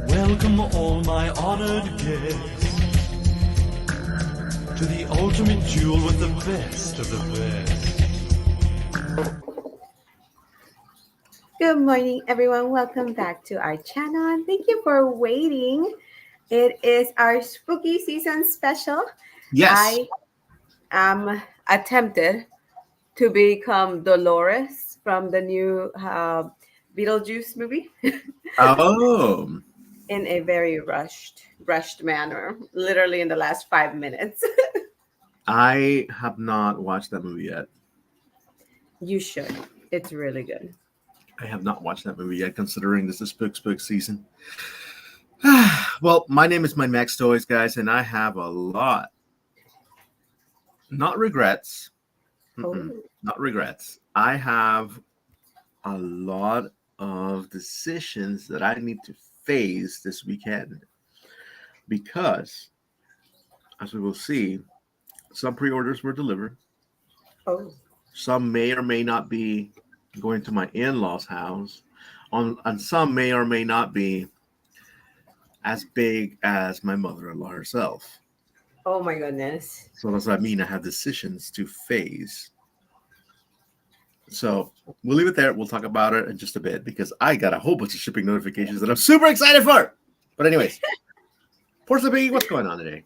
Welcome all my honored guests to the ultimate duel with the best of the best. Good morning, everyone. Welcome back to our channel, and thank you for waiting. It is our spooky season special. Yes. I am attempted to become Dolores from the new Beetlejuice movie Oh, in a very rushed manner, literally in the last 5 minutes. I have not watched that movie yet. You should. It's really good. I have not watched that movie yet, considering this is spook season. Well, my name is My Max Toys, guys, and I have a lot. Not regrets. Not regrets. I have a lot of decisions that I need to face this weekend because, as we will see, some pre-orders were delivered. Oh. Some may or may not be going to my in-laws' house, and some may or may not be as big as my mother-in-law herself. Oh my goodness. So that's what I mean. I have decisions to face. So we'll leave it there. We'll talk about it in just a bit because I got a whole bunch of shipping notifications that I'm super excited for. But anyways, Portia Piggy, what's going on today?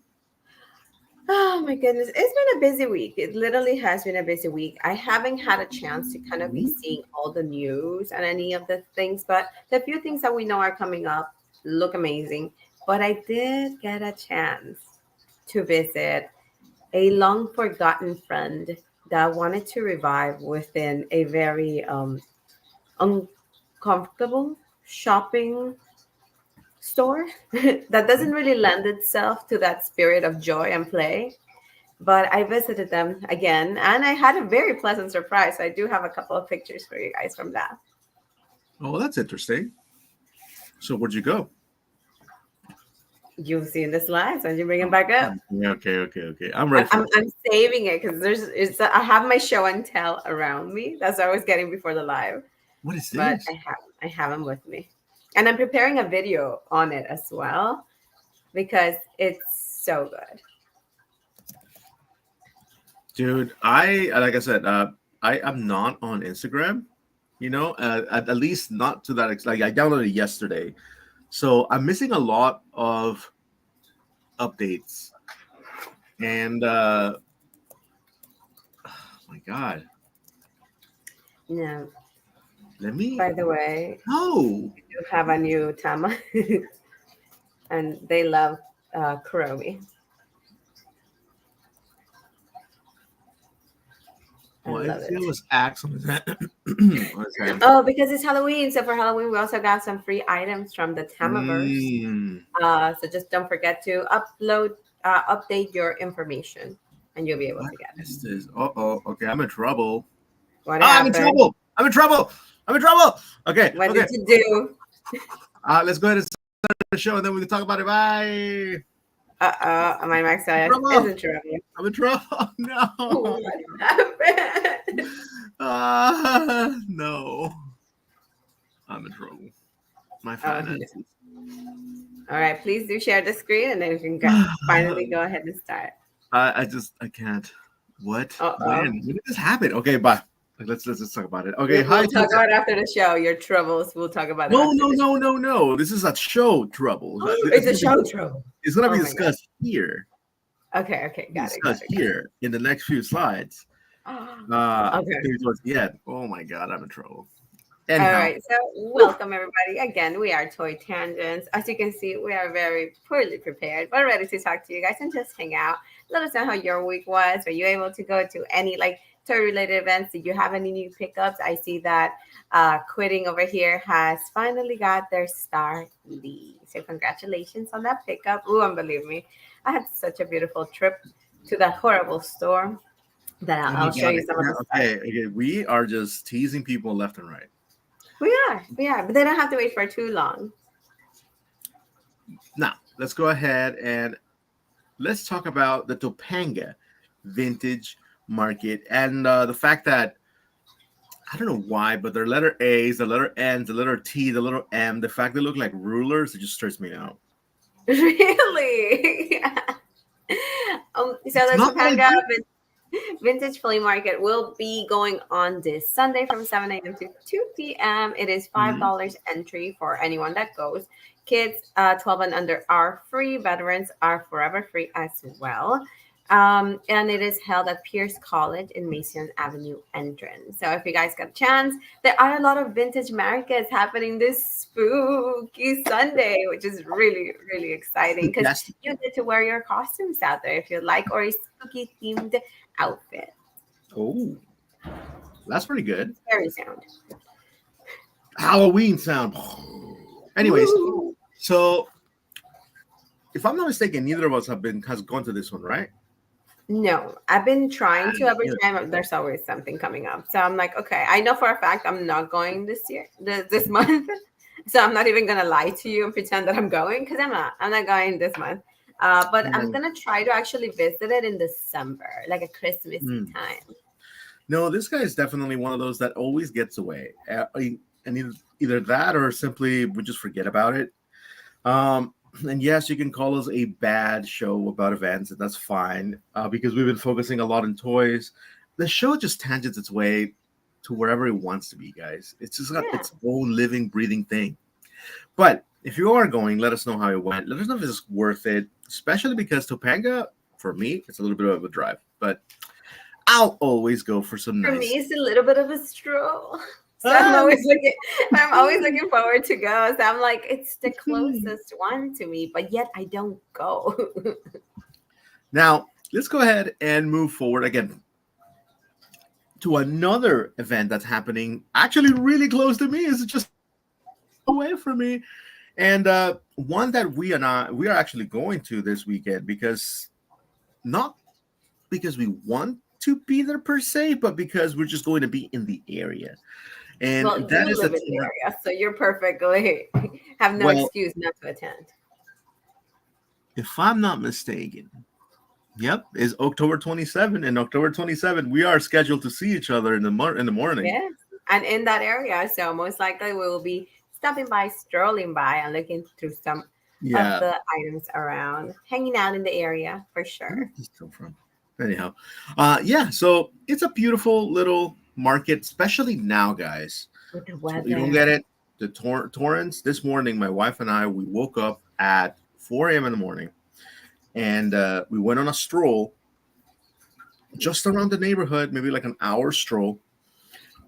Oh my goodness. It's been a busy week. It literally has been a busy week. I haven't had a chance to kind of be seeing all the news and any of the things, but the few things that we know are coming up look amazing. But I did get a chance to visit a long forgotten friend that wanted to revive within a very uncomfortable shopping store that doesn't really lend itself to that spirit of joy and play. But I visited them again and I had a very pleasant surprise. I do have a couple of pictures for you guys from that. Oh, that's interesting. So where'd you go? You'll see in the slides when you bring them back up. Okay. I'm ready. I'm saving it because I have my show and tell around me. That's what I was getting before the live. What is this? But I have them with me. And I'm preparing a video on it as well because it's so good. Dude, like I said, I am not on Instagram, at least not to that extent. Like I downloaded it yesterday. So I'm missing a lot of updates. And oh my God. No. By the way, no. we do have a new Tama. And they love Kuromi. Well, it was excellent. Oh, because it's Halloween. So for Halloween, we also got some free items from the Tamaverse. So just don't forget to update your information, and you'll be able to get it. This? Okay, I'm in trouble. What happened? I'm in trouble. Okay. What did you do? Let's go ahead and start the show, and then we can talk about it. Bye. My Max is in trouble. I'm in trouble. No. What happened? No. I'm in trouble. My finances. All right, please do share the screen, and then we can finally go ahead and start. I can't. What? When did this happen? Okay, bye. Let's talk about it. Okay, we'll talk about it after the show. Your troubles. We'll talk about it. No. This is a show trouble. It's a show trouble. It's gonna be discussed here. Okay, got it. Here in the next few slides. Okay. Towards the end. Oh my God, I'm in trouble. Anyhow. All right, so welcome everybody. Again, we are Toy Tangents. As you can see, we are very poorly prepared, but ready to talk to you guys and just hang out. Let us know how your week was. Were you able to go to any toy-related events? Did you have any new pickups? I see that Quitting over here has finally got their Star Lee. So congratulations on that pickup. Oh, and believe me, I had such a beautiful trip to that horrible store that I'll show you some of the stuff. Okay, we are just teasing people left and right. We are, but they don't have to wait for too long. Now, let's go ahead and let's talk about the Topanga vintage market and the fact that I don't know why, but their letter A's, the letter N, the letter T, the letter M, the fact they look like rulers, it just stressed me out. Really? So It's the not what I Topanga do. Vintage Flea Market will be going on this Sunday from 7 a.m. to 2 p.m. It is Mhm. $5 entry for anyone that goes. Kids 12 and under are free. Veterans are forever free as well. And it is held at Pierce College in Mason Avenue entrance. So if you guys got a chance, there are a lot of vintage markets happening this spooky Sunday, which is really, really exciting because Yes. you get to wear your costumes out there if you like, or a spooky themed outfit. Oh, that's pretty good. Very sound. Halloween sound. Anyways, Woo! so if I'm not mistaken, neither of us has gone to this one, right? No, I've been trying to every Yeah. time. There's always something coming up. So I'm like, okay, I know for a fact I'm not going this year, this month. So I'm not even gonna lie to you and pretend that I'm going because I'm not. I'm not going this month. But I'm Mm. gonna try to actually visit it in December, like a Christmassy Mm. time. No, this guy is definitely one of those that always gets away. And either that or simply we just forget about it. Um, and yes, you can call us a bad show about events, and that's fine because we've been focusing a lot on toys. The show just tangents its way to wherever it wants to be, guys. It's just got Yeah. its own living, breathing thing. But if you are going, let us know how it went. Let us know if it's worth it, especially because Topanga, for me, it's a little bit of a drive, but I'll always go for some For nice. me, it's a little bit of a stroll. So Ah, I'm always looking forward to go. So I'm like, it's the closest one to me, but yet I don't go. now, let's go ahead and move forward again to another event that's happening actually really close to me. It's just away from me. And one that we are actually going to this weekend because not because we want to be there per se, but because we're just going to be in the area. And Well, that you is a live in the area, so you're perfectly have no well, excuse not to attend. if I'm not mistaken, yep, is October 27. And October 27, we are scheduled to see each other in the morning. Yes. And in that area, so most likely we will be stopping by, strolling by, and looking through some of Yeah. the items around, hanging out in the area for Where sure. did this come from? Anyhow, yeah. So it's a beautiful little market, especially now, guys. With the So you don't get weather. it. The torrents this morning. My wife and I we woke up at 4 a.m. in the morning, and we went on a stroll just around the neighborhood, maybe like an hour stroll,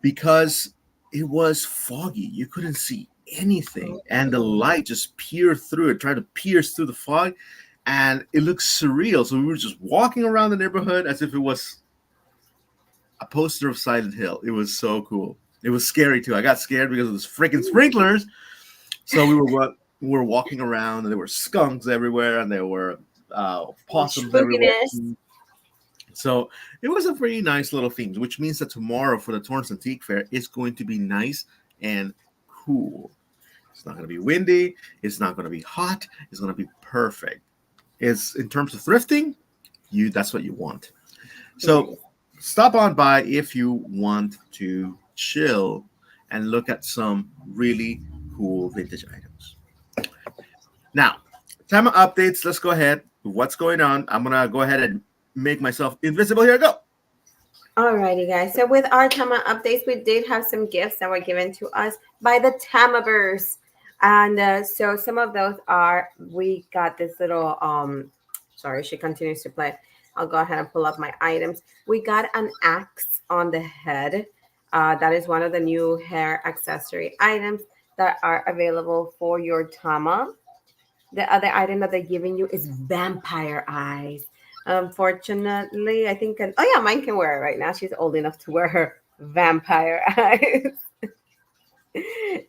because it was foggy. You couldn't see anything, and the Oh, light just peered through it, tried to pierce through the fog, and it looked surreal. So we were just walking around the neighborhood as if it was a poster of Silent Hill. It was so cool. It was scary too. I got scared because of those freaking sprinklers. So we were walking around, and there were skunks everywhere, and there were some possums everywhere. spookiness. So it was a pretty nice little theme, which means that tomorrow for the Torrance Antique Fair is going to be nice and cool. It's not going to be windy. It's not going to be hot. It's going to be perfect. It's in terms of thrifting, that's what you want. So Nice. stop on by if you want to chill and look at some really cool vintage items. Now, time of updates. Let's go ahead. What's going on? I'm gonna go ahead and make myself invisible. Here I go. Alrighty, guys. So with our Tama updates, we did have some gifts that were given to us by the Tamaverse, and so some of those are we got this little Sorry, she continues to play. I'll go ahead and pull up my items. We got an axe on the head. That is one of the new hair accessory items that are available for your Tama. The other item that they're giving you is vampire eyes. Unfortunately, I think. Oh yeah, mine can wear it right now. She's old enough to wear her vampire eyes. So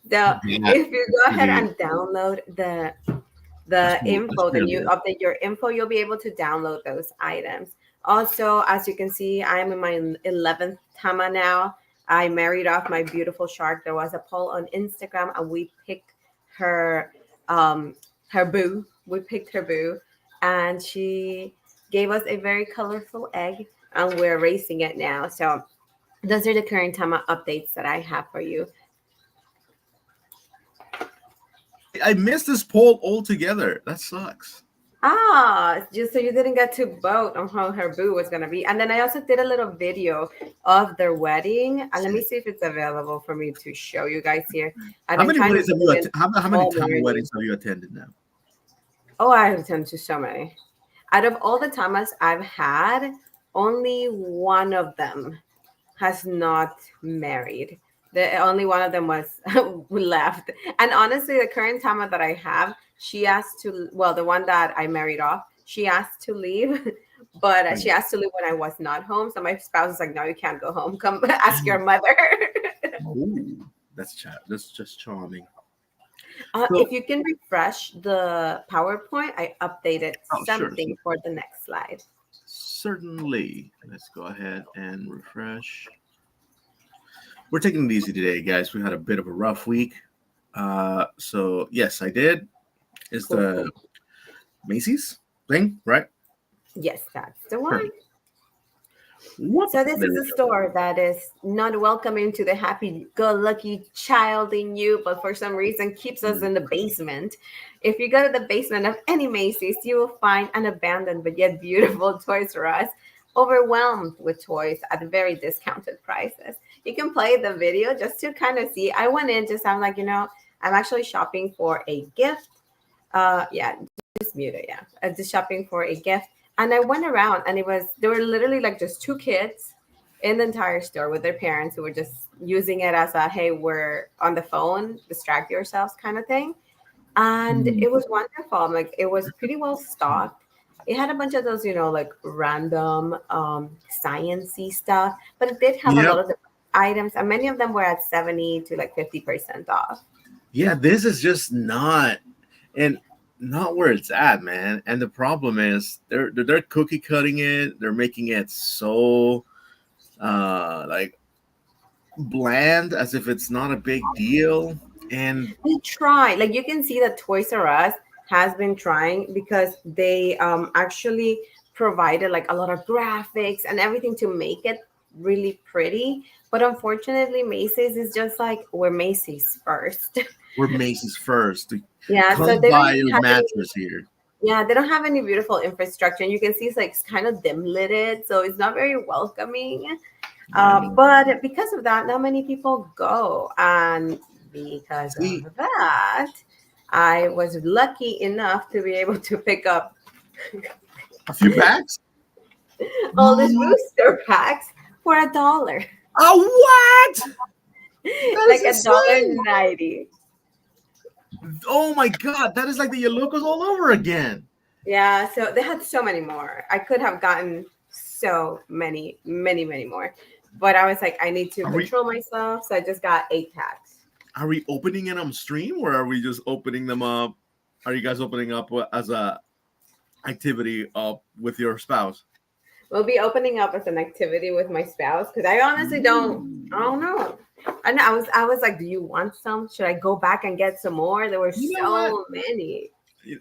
That if you go ahead really, and download that's the pretty, that's info, then pretty you good. update your info, you'll be able to download those items. Also, as you can see, I'm in my 11th Tama now. I married off my beautiful shark. There was a poll on Instagram, and we picked her um her boo. We picked her boo, and she gave us a very colorful egg, and we're racing it now. So Those are the current time updates that I have for you. I missed this poll altogether. That sucks. Ah, just so you didn't get to vote on how her boo was gonna be. And then I also did a little video of their wedding. And let me see if it's available for me to show you guys here. I've How been many trying to weddings have put you it in how many all morning. weddings have you attended now? Oh, I have attended to so many. Out of all the tamas I've had, only one of them has not married. The only one of them was left. And honestly, the current tama that I have, she asked to, well, the one that I married off, she asked to leave, but she Right. asked to leave when I was not home. So my spouse was like, "No, you can't go home. Come ask your mother." Oh, that's just charming. If So, you can refresh the PowerPoint, I updated oh, sure. something for the next slide. Certainly. Let's go ahead and refresh. We're taking it easy today, guys. We had a bit of a rough week. So yes, I did. Is Cool, cool. the Macy's thing, right? Yes, that's the one. Perfect. Whoop. So this There is we a go. store that is not welcoming to the happy-go-lucky child in you, but for some reason keeps us in the basement. If you go to the basement of any Macy's, you will find an abandoned but yet beautiful Toys R Us, overwhelmed with toys at very discounted prices. You can play the video just to kind of see. I went in just, I'm like, I'm actually shopping for a gift. Yeah, just mute it. Yeah, just shopping for a gift, and I went around, and there were literally like just two kids in the entire store with their parents who were just using it as a hey, we're on the phone, distract yourselves kind of thing, and Mm. it was wonderful. Like it was pretty well stocked. It had a bunch of those, like random sciency stuff, but it did have a Yep. lot of the items, and many of them were at 70 to like 50% off. Yeah, this is just not and not where it's at, man. And the problem is they're cookie cutting it. They're making it so like bland as if it's not a big deal. And They try. Like you can see that Toys R Us has been trying because they actually provided like a lot of graphics and everything to make it really pretty. But unfortunately, Macy's is just like we're Macy's first. we're Macy's first. Yeah, so Come they don't buy your have any. mattress here. Yeah, they don't have any beautiful infrastructure, and you can see it's kind of dim lighted, so it's not very welcoming. I know. But because of that, not many people go. And because See, of that, I was lucky enough to be able to pick up a few packs. all these booster packs for $1. Oh, what? That is Like a dollar insane. 90. Oh my god, that is like the Yolocos all over again. Yeah, so they had so many more. I could have gotten so many, many, many more. But I was like, I need to Are we control myself. So I just got 8 packs. are we opening it on stream or are we just opening them up? Are you guys opening up as a activity up with your spouse? We'll be opening up as an activity with my spouse because I honestly I don't know. And I was like, do you want some? Should I go back and get some more? There were You know what? so many.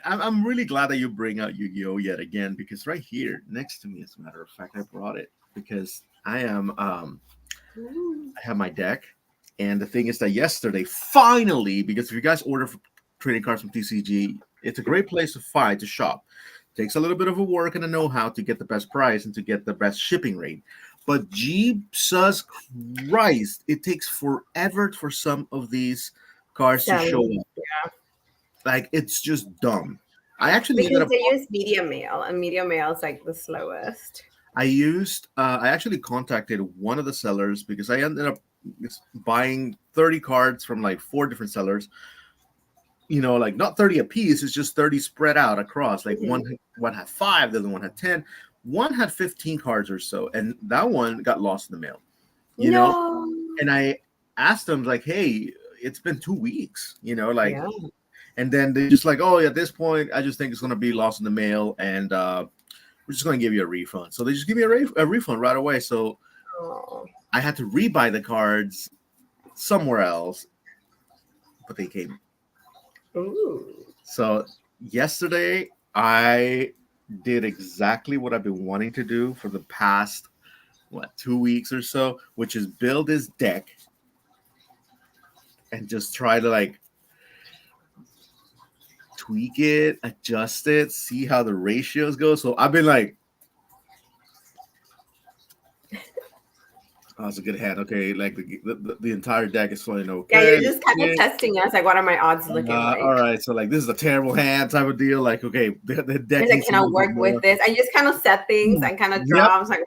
I'm really glad that you bring out Yu-Gi-Oh yet again because right here next to me, as a matter of fact, I brought it because Ooh. I have my deck, and the thing is that yesterday, finally, because if you guys order for trading cards from TCG, it's a great place to find to shop. Takes a little bit of a work and a know-how to get the best price and to get the best shipping rate. But Jesus Christ, it takes forever for some of these cards to show Selling up. Like it's just dumb. I actually ended because up they use media mail, and media mail is like the slowest. I actually contacted one of the sellers because I ended up buying 30 cards from like four different sellers. Like not 30 a piece, it's just 30 spread out across. Like Mhm. one had five, the other one had 10, one had 15 cards or so, and that one got lost in the mail, you know. No. And I asked them, like, hey, it's been 2 weeks, like, Yeah. and then they just like, oh, at this point, I just think it's gonna be lost in the mail, and we're just going to give you a refund. So they just give me a refund right away. So Oh. I had to rebuy the cards somewhere else, but they came. Ooh. So yesterday, I did exactly what I've been wanting to do for the past what, 2 weeks or so, which is build this deck and just try to like tweak it, adjust it, see how the ratios go. So I've been like, oh, it's a good hand. Okay, like the entire deck is flowing Yeah, okay. you're just kind of testing us. Like, what are my odds looking like? All right, so like this is a terrible hand type of deal. Like, okay, the deck It's like, needs can to I move work with more. this? I just kind of set things and kind of Yep. draw. I was like,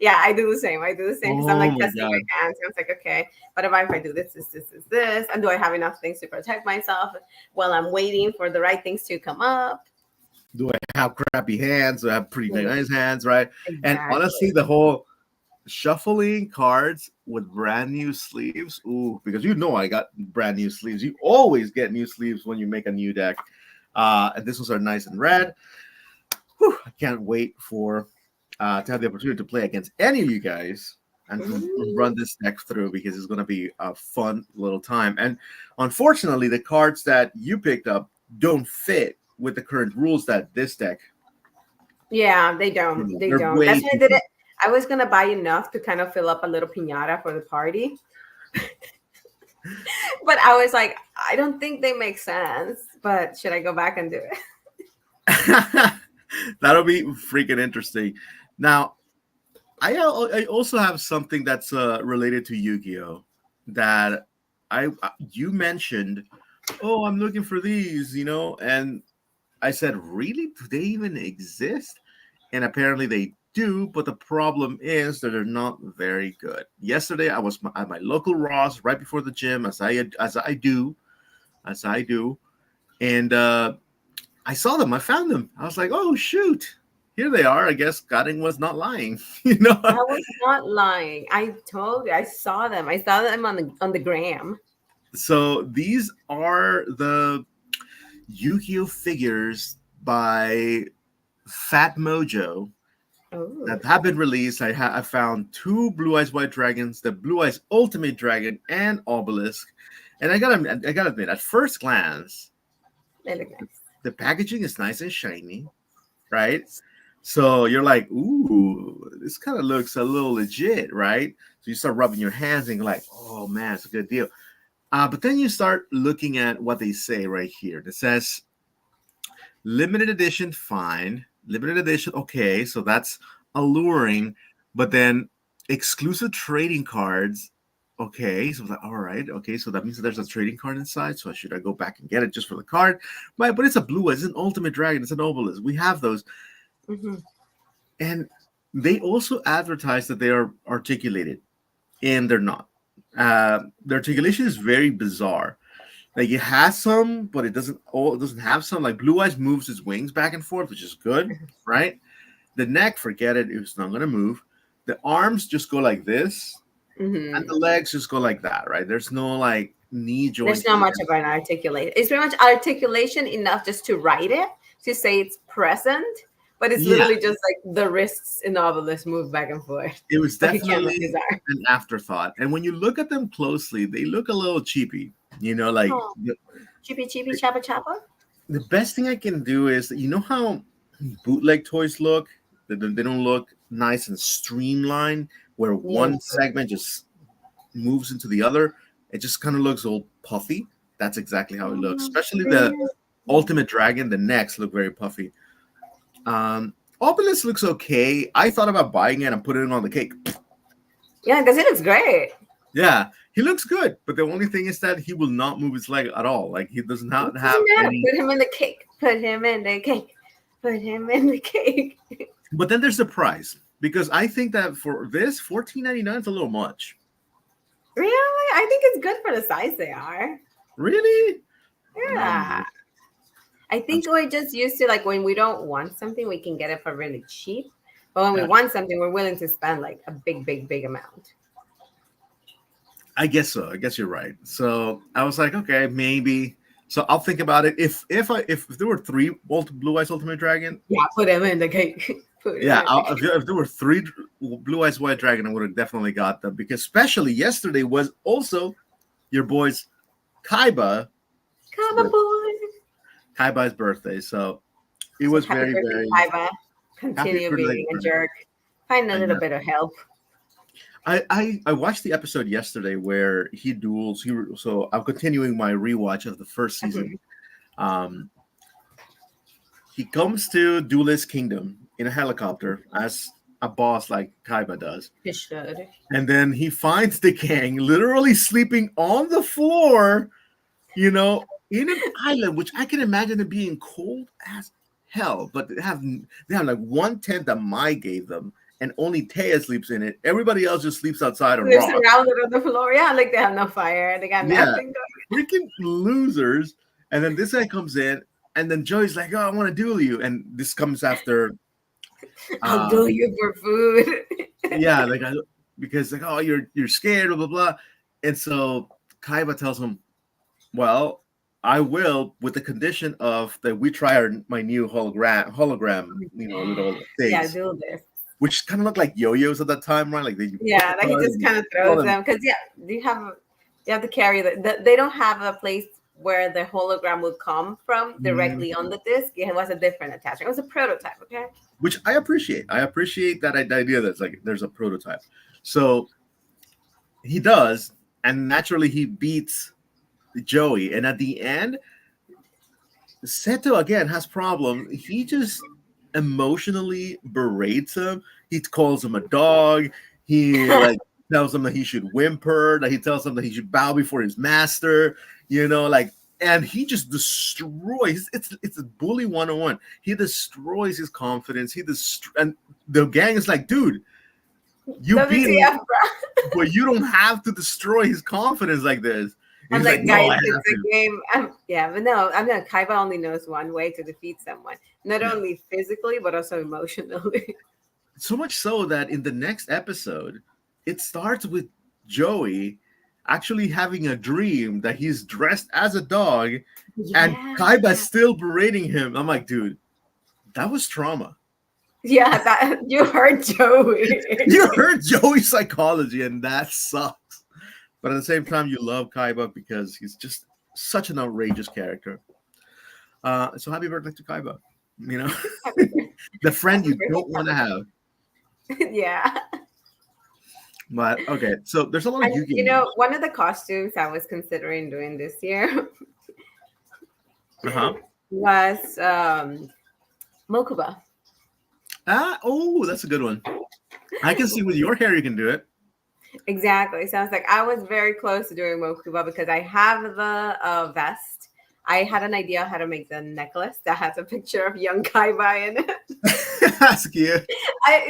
yeah, I do the same. I do the same because I'm Oh like my testing god. my hands. I was like, okay, what if I do this, and do I have enough things to protect myself while I'm waiting for the right things to come up? Do I have crappy hands? Do I have pretty nice hands, right? And Exactly. honestly, the whole shuffling cards with brand new sleeves. Ooh, because you know I got brand new sleeves. You always get new sleeves when you make a new deck. And this ones are nice and red. Whew, I can't wait for to have the opportunity to play against any of you guys and run this deck through because it's going to be a fun little time. And unfortunately, the cards that you picked up don't fit with the current rules that this deck. Yeah, they don't. They They're don't. way That's why I too. did it. I was gonna buy enough to kind of fill up a little piñata for the party, but I was like, I don't think they make sense. But should I go back and do it? That'll be freaking interesting. Now, I also have something that's related to Yu-Gi-Oh that you mentioned. Oh, I'm looking for these, and I said, really? Do they even exist? And apparently they do, but the problem is that they're not very good. Yesterday, I was at my local Ross right before the gym, as I do, and I saw them. I found them. I was like, oh shoot, here they are. I guess Godding was not lying, I was not lying. I told you. I saw them. I saw them on the gram. So these are the Yu-Gi-Oh figures by Fat Mojo Oh, that have been released. I found two Blue Eyes White Dragons, the Blue Eyes Ultimate Dragon, and Obelisk. And I gotta admit, at first glance, they look nice. the packaging is nice and shiny, right? So you're like, ooh, this kind of looks a little legit, right? So you start rubbing your hands and you're like, oh man, it's a good deal. But then you start looking at what they say right here. It says limited edition, fine. Limited edition, okay. So that's alluring. But then exclusive trading cards, okay. So like, all right, okay. So that means that there's a trading card inside. So should I go back and get it just for the card? But it's a blue. It's an ultimate dragon. It's an obelisk. We have those. Mm-hmm. And they also advertise that they are articulated, and they're not. The articulation is very bizarre. Like it has some, but it doesn't. Oh, it doesn't have some. Like Blue Eyes moves his wings back and forth, which is good, right? The neck, forget it. It's not going to move. The arms just go like this, and Mm-hmm. the legs just go like that, right? There's no like knee There's joint not here. much of an articulation. It's pretty much articulation enough just to write it, to say it's present, but it's Yeah, literally just like the wrists in the obelisk move back and forth, it was but he can't move his definitely arm. an afterthought. And when you look at them closely, they look a little cheapy. Like Oh, chippy chippy chopper chopper. the best thing I can do is how bootleg toys look. They don't look nice and streamlined, where Yeah. one segment just moves into the other. It just kind of looks all puffy. That's exactly how it looks. Especially the Ultimate Dragon. The necks look very puffy. Obelisk looks okay. I thought about buying it and putting it on the cake. Yeah, because it looks great. Yeah, he looks good, but the only thing is that he will not move his leg at all. Like he does It not doesn't have matter. any. Put him in the cake. Put him in the cake. Put him in the cake. But then there's the price, because I think that for this $14.99 is a little much. Really? I think it's good for the size they are. Really? Yeah. I think we're just used to like when we don't want something, we can get it for really cheap. But when we want something, we're willing to spend like a big amount. I guess so. I guess you're right. So I was like, okay, maybe. So I'll think about it. If there were three Blue Eyes Ultimate Dragon, Yeah, put him in the cake. if there were three Blue Eyes White Dragon, I would have definitely got them, because especially yesterday was also your boy's Kaiba's birthday. So it was happy very, birthday, very Kaiba. Continue birthday, being a jerk. Find a little bit of help. I watched the episode yesterday where he duels. So I'm continuing my rewatch of the first season. Um, he comes to Duelist Kingdom in a helicopter as a boss like Kaiba does. He should. And then he finds the gang literally sleeping on the floor, in an island, which I can imagine it being cold as hell. But they have like one tent that Mai gave them, and only Taya sleeps in it. Everybody else just sleeps outside on They're rocks. surrounded on the floor. Yeah, like they have no fire. They got Yeah, nothing going. freaking losers. And then this guy comes in, and then Joey's like, "Oh, I want to duel you." And this comes after. I'll do you for food. Yeah, because like, oh, you're scared, blah blah blah. And so Kaiba tells him, "Well, I will, with the condition of that we try my new hologram, little things." Yeah, do this. Which kind of look like yo-yos at that time, right? Like they Yeah, like he just kind of throws them because you have to carry they don't have a place where the hologram would come from directly on the disc. It was a different attachment. It was a prototype, okay? Which I appreciate. I appreciate that idea that's like there's a prototype. So he does, and naturally he beats Joey. And at the end, Seto again has problems. He just emotionally berates him. He calls him a dog. He tells him that he should whimper. That he tells him that he should bow before his master. And he just destroys. It's a bully 101. He destroys his confidence. And the gang is like, dude, you beat him, but you don't have to destroy his confidence like this. I'm like, guys, it's a game. But no, Kaiba only knows one way to defeat someone, not only physically but also emotionally. So much so that in the next episode, it starts with Joey actually having a dream that he's dressed as a dog, and Kaiba's still berating him. I'm like, dude, that was trauma. Yeah, that you hurt Joey. You hurt Joey's psychology, and that sucks. But at the same time, you love Kaiba because he's just such an outrageous character. So happy birthday to Kaiba. The friend you don't want to have. Yeah. But okay, so there's a lot of Yu-Gi-Oh. One of the costumes I was considering doing this year was Mokuba. That's a good one. I can see with your hair you can do it. Exactly. Sounds like I was very close to doing Mokuba because I have the vest. I had an idea how to make the necklace that has a picture of young Kaiba in it. That's cute.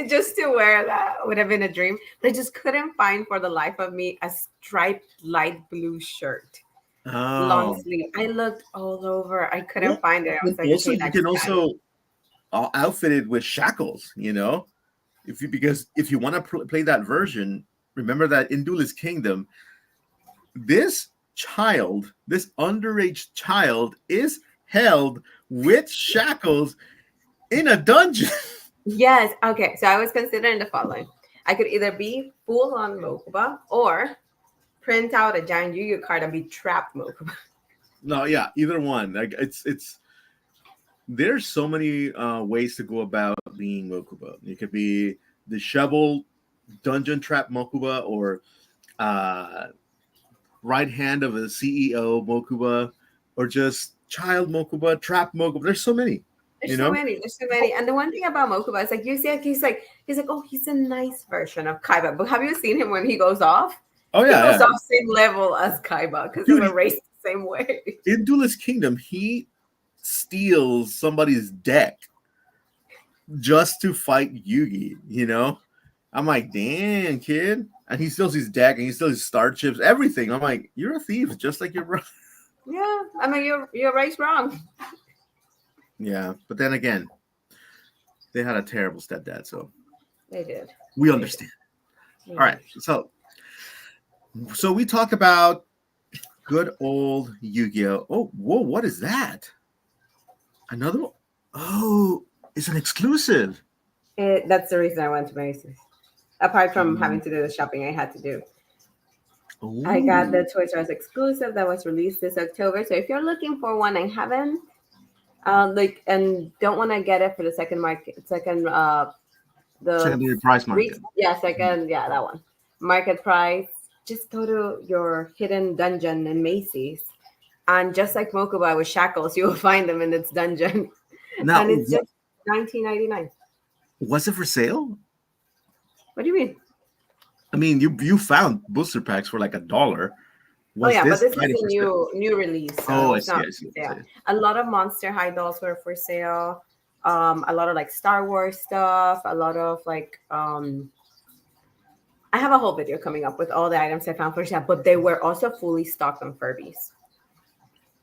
Just to wear that would have been a dream, but I just couldn't find for the life of me a striped light blue shirt. Long sleeve. I looked all over. I couldn't find it. I was like, also, you can also outfit it with shackles, because if you want to play that version, remember that in Duelist Kingdom, this underage child is held with shackles in a dungeon. Yes. Okay. So I was considering the following. I could either be full on Mokuba or print out a giant Yu-Gi-Oh card and be trapped Mokuba. No, yeah, either one. Like there's so many ways to go about being Mokuba. You could be the shovel dungeon trap Mokuba, or right hand of a CEO Mokuba, or just child Mokuba, trap Mokuba. There's so many. There's so many. And the one thing about Mokuba is like you see, he's like, oh, he's a nice version of Kaiba. But have you seen him when he goes off? Oh yeah, he goes off same level as Kaiba because they were raced the same way. In Duelist Kingdom, he steals somebody's deck just to fight Yugi. I'm like, damn, kid. And he steals his deck and he steals his star chips, everything. I'm like, you're a thief, just like your brother. Yeah, I mean, you're raised wrong. Yeah, but then again, they had a terrible stepdad, so they did. We understand. All right, so we talk about good old Yu-Gi-Oh. Oh, whoa, what is that? Another one? Oh, it's an exclusive. That's the reason I went to Macy's. Apart from having to do the shopping I had to do. Ooh. I got the Toys R Us exclusive that was released this October. So if you're looking for one and haven't, and don't want to get it for the secondary price market. That one. market price. Just go to your hidden dungeon in Macy's. And just like Mokuba with shackles, you will find them in its dungeon. Now, And it's just 19.99. was it for sale? What do you mean? I mean, you found booster packs for like $1. Oh Was yeah, but this this is already a for sale? new release, so Oh, I it's see, not I see, for I sale. see. A lot of Monster High dolls were for sale. A lot of like Star Wars stuff. A lot of like I have a whole video coming up with all the items I found for sale, but they were also fully stocked on Furbies.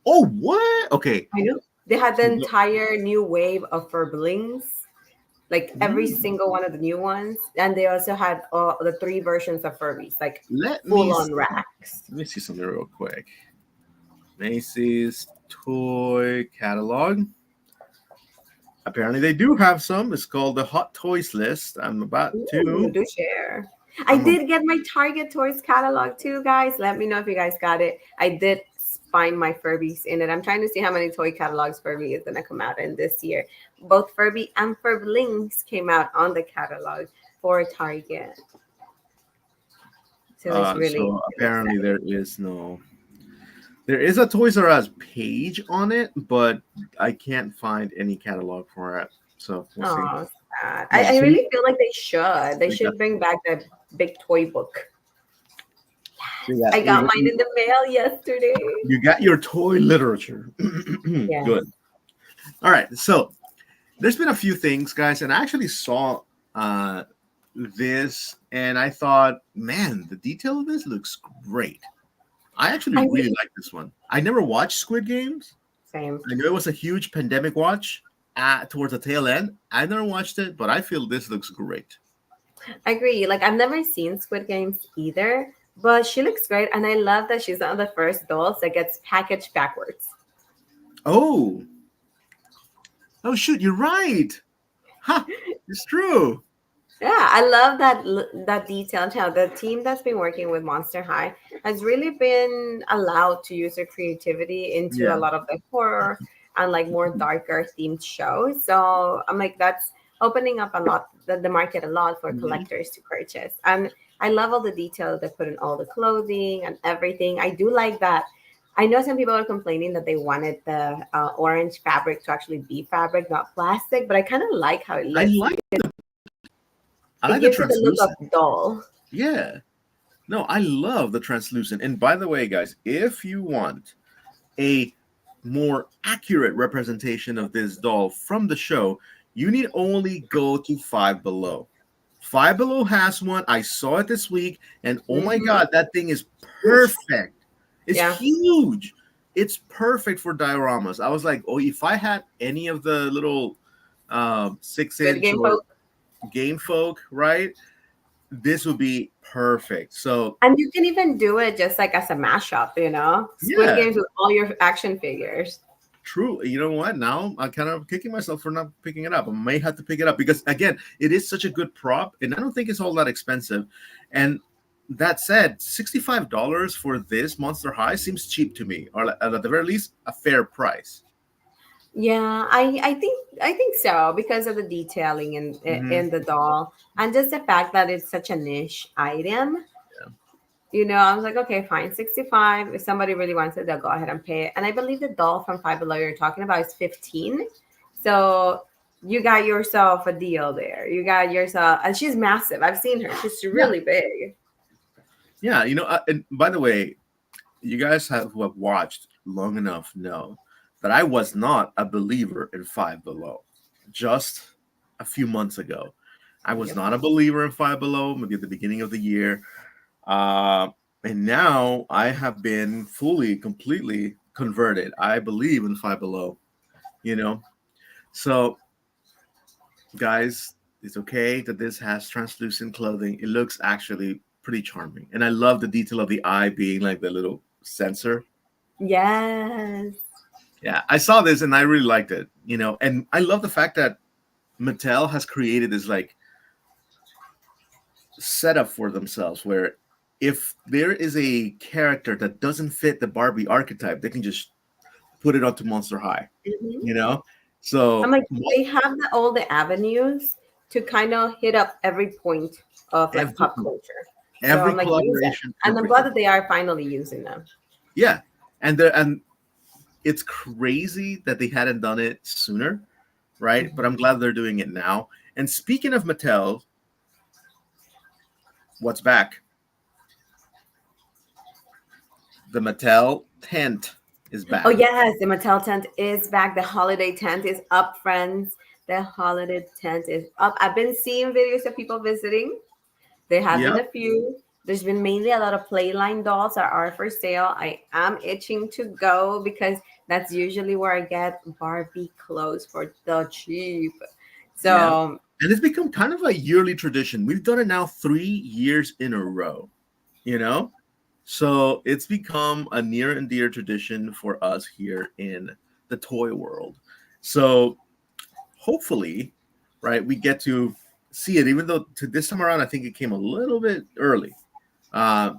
Oh, what? Okay. I know they had the So entire new wave of Furblings, like every mm, single one of the new ones, and they also had the three versions of Furbies, like let me full on see. racks. Let me see something real quick. Macy's toy catalog. Apparently, they do have some. It's called the Hot Toys list. Ooh, do share. I I'm a, did get my Target Toys catalog too, guys. Let me know if you guys got it. I did find my Furbies in it. I'm trying to see how many toy catalogs Furby is gonna come out in this year. Both Furby and Furblings came out on the catalog for Target, so it's so really apparently exciting. there is a Toys R Us page on it, but I can't find any catalog for it. So we'll see. Oh, sad. Yeah, I so really feel like they should. They you got, should bring back the big toy book. so you got, I got mine in the mail yesterday. you got your toy literature. Yes. Good. All right. So there's been a few things, guys, and I actually saw uh, this, and I thought, man, the detail of this looks great. I actually I really really like this one. I never watched Squid Games. same. I know it was a huge pandemic watch towards the tail end. I never watched it, but I feel this looks great. I agree. Like I've never seen Squid Games either, but she looks great, and I love that she's one of the first dolls that gets packaged backwards. Oh, oh shoot, you're right. Ha, it's true. Yeah, I love that detail. How the team that's been working with Monster High has really been allowed to use their creativity into a Yeah. lot of the horror and like more darker themed shows. So I'm like, that's opening up a lot the market a lot for Mhm. collectors to purchase. And I love all the detail they put in all the clothing and everything. I do like that. I know some people are complaining that they wanted the orange fabric to actually be fabric, not plastic, but I kind of like how it I looks. like I It like the gives it the look translucent. of doll. Yeah. No, I love the translucent. And by the way, guys, if you want a more accurate representation of this doll from the show, you need only go to Five Below. Five Below has one. I saw it this week, and oh my Hmm. god, that thing is perfect. It's Yeah, huge. It's perfect for dioramas. I was like, oh, if I had any of the little six good inch game or folk. game folk, right? This would be perfect. So And you can even do it just like as a mashup, you know? Squid yeah, Games with all your action figures. true. You know what? Now I'm kind of kicking myself for not picking it up. I may have to pick it up because again, it is such a good prop, and I don't think it's all that expensive. And that said, $65 for this Monster High seems cheap to me, or at the very least, a fair price. Yeah, I think so because of the detailing Hmm. in the doll and just the fact that it's such a niche item. Yeah. I was like, okay, fine, 65. If somebody really wants it, they'll go ahead and pay it. And I believe the doll from Five Below you're talking about is 15. So you got yourself a deal there. You got yourself, and she's massive. I've seen her. She's Yeah. really big. Yeah. And by the way, you guys who have watched long enough know that I was not a believer in Five Below just a few months ago. I was Yep. not a believer in Five Below, maybe at the beginning of the year. Uh, and now I have been fully, completely converted. I believe in Five Below, you know. So, guys, it's okay that this has translucent clothing. It looks actually pretty charming. And I love the detail of the eye being like the little sensor. Yes. Yeah, I saw this and I really liked it, and I love the fact that Mattel has created this like setup for themselves where if there is a character that doesn't fit the Barbie archetype, they can just put it onto Monster High, Mhm. you know? I'm So like, they have all the avenues to kind of hit up every point of like every pop culture. So Every I'm like, use it. collaboration And I'm perfect. glad that they are finally using them. Yeah, and it's crazy that they hadn't done it sooner, right? But Mhm. I'm glad they're doing it now. And speaking of Mattel, what's back? The Mattel tent is Oh back. yes, the Mattel tent is back. The holiday tent is up, friends. The holiday tent is up. I've been seeing videos of people visiting. There have been Yep. a few. There's been mainly a lot of Playline dolls that are for sale. I am itching to go because that's usually where I get Barbie clothes for the cheap. Yeah. So And it's become kind of a yearly tradition. We've done it now 3 years in a row, you know? So it's become a near and dear tradition for us here in the toy world. So hopefully, right, we get to see it, even though to this time around, I think it came a little bit early. Uh,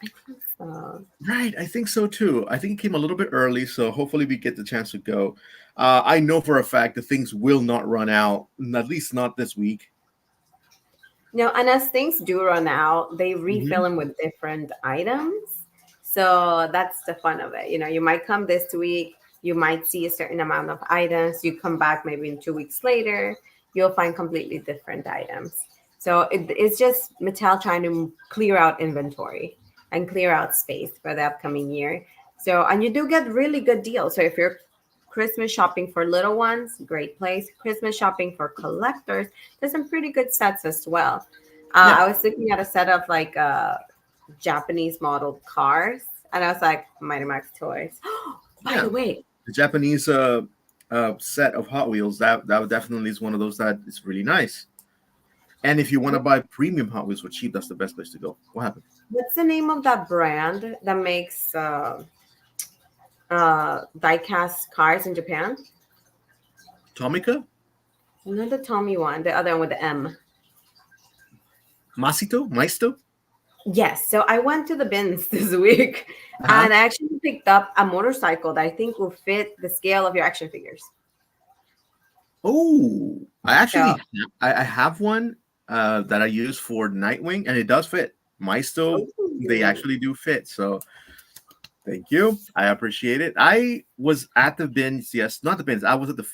I think so. right, I think so too. I think it came a little bit early, so hopefully we get the chance to go. I know for a fact that things will not run out, at least not this week. No, and as things do run out, they refill Hmm. them with different items. So that's the fun of it. You might come this week, you might see a certain amount of items. You come back maybe in 2 weeks later, you'll find completely different items. So it's just Mattel trying to clear out inventory and clear out space for the upcoming year. So, and you do get really good deals. So if you're Christmas shopping for little ones, great place. Christmas shopping for collectors, there's some pretty good sets as well. Yeah, I was looking at a set of like Japanese modeled cars, and I was like, Mighty Max toys. By yeah. the way, The Japanese set of Hot Wheels that definitely is one of those that is really nice. And if you want to buy premium Hot Wheels for cheap, that's the best place to go. What happened? what's the name of that brand that makes die-cast cars in Japan? Tomica, Not the Tommy one, the other one with the M. Masito, Maisto. Yes, so I went to the bins this week Uh huh. and I actually picked up a motorcycle that I think will fit the scale of your action figures. Oh, So, I have one that I use for Nightwing, and it does fit. Maisto, they ooh. actually do fit. So thank you, I appreciate it. I was at the bins, yes, not the bins. I was at the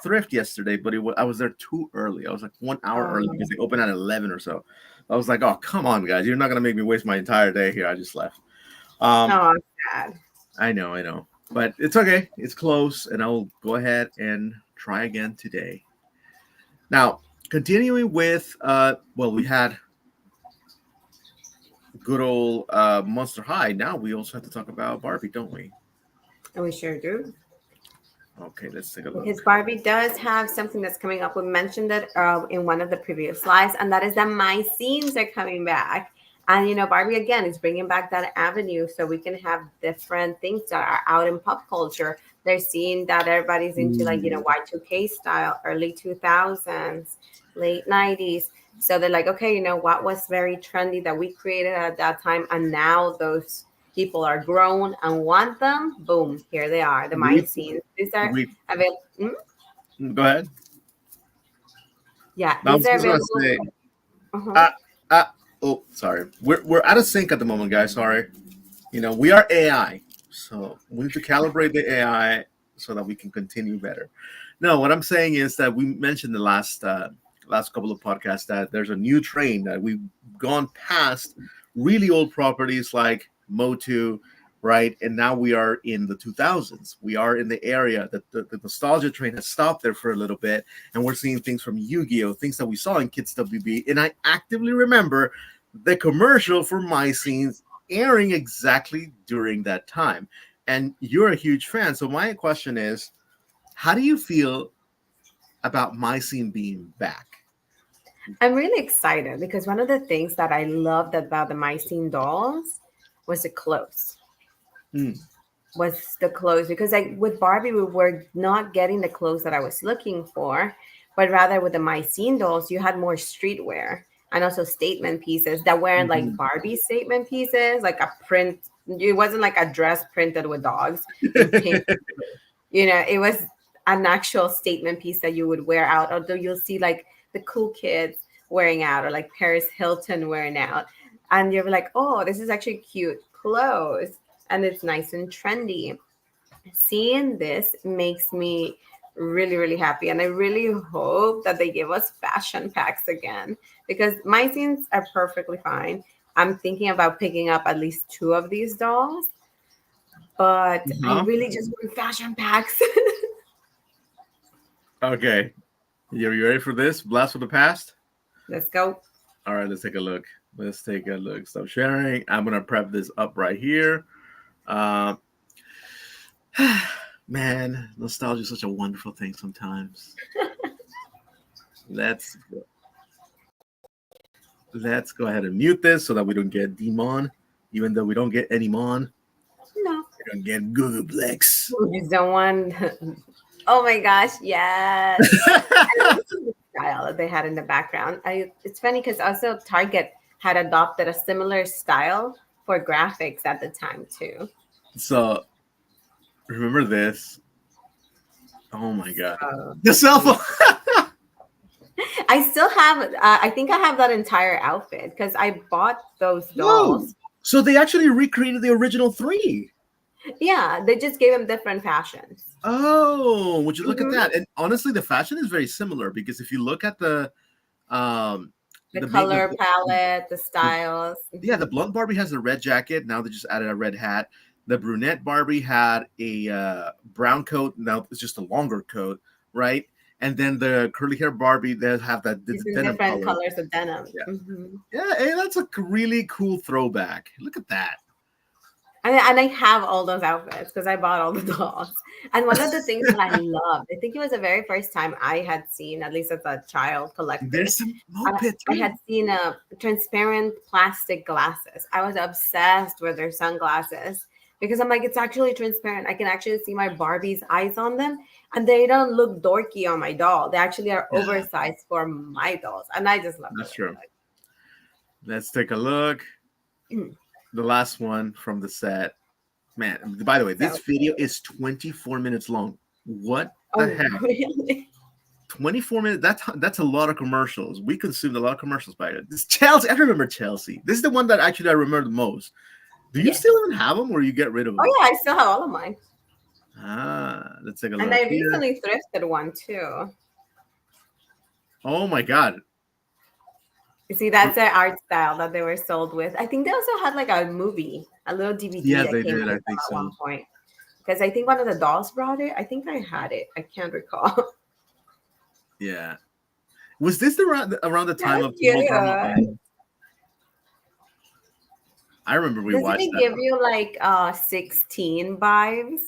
thrift yesterday, but I was there too early. I was like 1 hour early because Um, they open at 11 or so. I was like, oh come on, guys, you're not gonna make me waste my entire day here. I just left. Um, oh, sad. I know, but it's okay. It's close, and I'll go ahead and try again today. Now, continuing with, well, we had good old Monster High. Now we also have to talk about Barbie, don't we? And we sure do. Okay, let's take a Because look. Barbie does have something that's coming up. We mentioned it in one of the previous lives, and that is that my scenes are coming back. And Barbie again is bringing back that avenue so we can have different things that are out in pop culture. They're seeing that everybody's into like Ooh, Y2K style, early 2000s, late 90s. So they're like, okay, what was very trendy that we created at that time, and now those people are grown and want them. Boom, here they are, the my we scenes. These are we available. go ahead. Yeah, I these was are just gonna available. say, Uh-huh. uh, uh, oh, sorry, we're out of sync at the moment, guys. Sorry, we are AI, so we need to calibrate the AI so that we can continue better. No, what I'm saying is that we mentioned the last couple of podcasts that there's a new train that we've gone past really old properties like Motu, right? And now we are in the 2000s. We are in the area that the nostalgia train has stopped there for a little bit, and we're seeing things from Yu-Gi-Oh, things that we saw in Kids WB. And I actively remember the commercial for My Scenes airing exactly during that time. And you're a huge fan. So my question is, how do you feel about My Scene being back? I'm really excited because one of the things that I loved about the Mycene dolls was the clothes. Hmm. Was the clothes because like with Barbie, we were not getting the clothes that I was looking for, but rather with the Mycene dolls, you had more streetwear and also statement pieces that weren't like Mhm. Barbie statement pieces, like a print. It wasn't like a dress printed with dogs in pink. It was an actual statement piece that you would wear out, although you'll see like the cool kids wearing out or like Paris Hilton wearing out. and you're like, oh, this is actually cute clothes, and it's nice and trendy. Seeing this makes me really, really happy, and I really hope that they give us fashion packs again, because my scenes are perfectly fine. I'm thinking about picking up at least two of these dolls, but I Huh? really just want fashion packs. Okay. You ready for this? Blast from the past? Let's go. All right, let's take a look. Let's take a look. Stop sharing. I'm gonna prep this up right here. Um, man, nostalgia is such a wonderful thing sometimes. Let's let's go ahead and mute this so that we don't get demon. Even though we don't get any mon, No, we're gonna get Googleplex. you just don't want. Oh my gosh, yes. I love the style that they had in the background. It's funny because also Target had adopted a similar style for graphics at the time too. So remember this? Oh my god, So the cell phone. I still have. I think I have that entire outfit because I bought those Whoa! dolls. So they actually recreated the original three. Yeah, they just gave them different fashions. Oh, would you look at Mhm. that? And honestly, the fashion is very similar because if you look at um The the main color palette, the the styles. yeah, the blonde Barbie has a red jacket. Now they just added a red hat. The brunette Barbie had a brown coat. Now it's just a longer coat, right? And then the curly hair Barbie, they have the Just in denim different color. colors of denim. Yeah, Mhm. yeah. Hey, that's a really cool throwback. Look at that. And I have all those outfits because I bought all the dolls. And one of the things that I loved, I think it was the very first time I had seen, at least as a child collector, There's some I, moped I too. had seen transparent plastic glasses. I was obsessed with their sunglasses because I'm like, it's actually transparent. I can actually see my Barbie's eyes on them, and they don't look dorky on my doll. They actually are Yeah, oversized for my dolls, and I just love the that's way true. Let's take a look. they look. The last one from the set. Man, by the way, So, this video is 24 minutes long. What the oh, heck? really? 24 minutes. That's a lot of commercials. We consumed a lot of commercials by it. This Chelsea, I remember Chelsea. This is the one that actually I remember the most. Do you Yes. still even have them or you get rid of Oh them? yeah, I still have all of mine. Ah, let's take a And look I here. recently thrifted one too. Oh my god. You see, that's their art style that they were sold with. I think they also had like a movie, a little DVD Yes, that they came did. with I them think at one so. point. Because I think one of the dolls brought it. I think I had it. I can't recall. Yeah. Was this around the That time was of Total Drama? cute. I remember we Doesn't watched it that give one. you like 16 vibes?